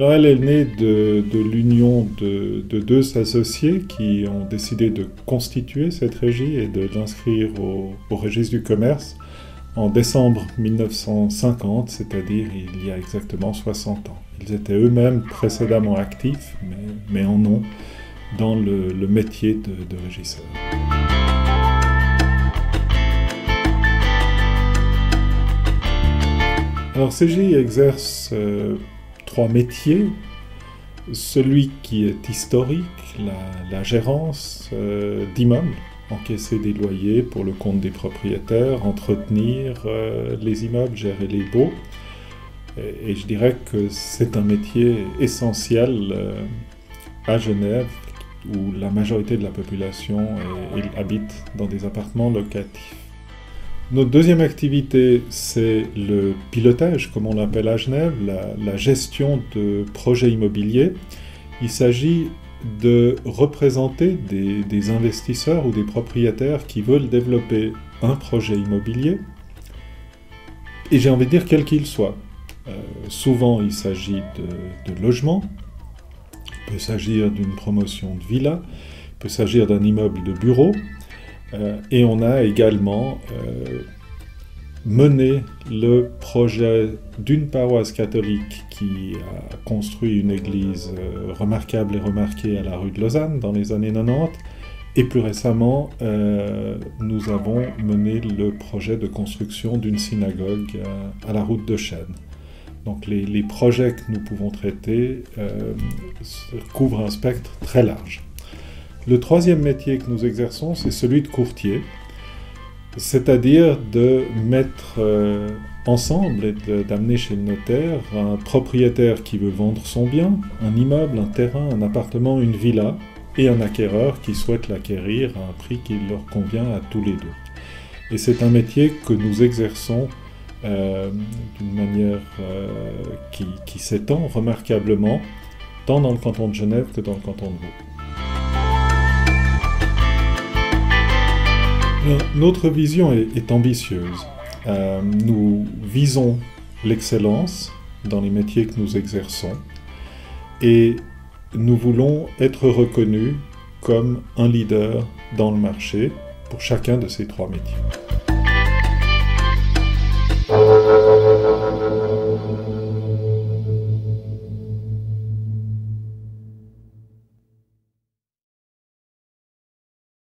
Alors elle est née de l'union de deux associés qui ont décidé de constituer cette régie et de l'inscrire au registre du commerce en décembre 1950, c'est-à-dire il y a exactement 60 ans. Ils étaient eux-mêmes précédemment actifs, mais en non, dans le métier de régisseur. Alors CGI exerce 3 métiers. Celui qui est historique, la gérance d'immeubles, encaisser des loyers pour le compte des propriétaires, entretenir les immeubles, gérer les baux. Et je dirais que c'est un métier essentiel à Genève, où la majorité de la population habite dans des appartements locatifs. Notre deuxième activité, c'est le pilotage, comme on l'appelle à Genève, la gestion de projets immobiliers. Il s'agit de représenter des investisseurs ou des propriétaires qui veulent développer un projet immobilier, et j'ai envie de dire quel qu'il soit. Souvent, il s'agit de logements, il peut s'agir d'une promotion de villa, il peut s'agir d'un immeuble de bureau, et on a également mené le projet d'une paroisse catholique qui a construit une église remarquable et remarquée à la rue de Lausanne dans les années 90, et plus récemment, nous avons mené le projet de construction d'une synagogue à la route de Chêne. Donc les projets que nous pouvons traiter couvrent un spectre très large. Le troisième métier que nous exerçons, c'est celui de courtier, c'est-à-dire de mettre ensemble et d'amener chez le notaire un propriétaire qui veut vendre son bien, un immeuble, un terrain, un appartement, une villa, et un acquéreur qui souhaite l'acquérir à un prix qui leur convient à tous les deux. Et c'est un métier que nous exerçons d'une manière qui s'étend remarquablement, tant dans le canton de Genève que dans le canton de Vaud. Notre vision est ambitieuse. Nous visons l'excellence dans les métiers que nous exerçons, et nous voulons être reconnus comme un leader dans le marché pour chacun de ces 3 métiers.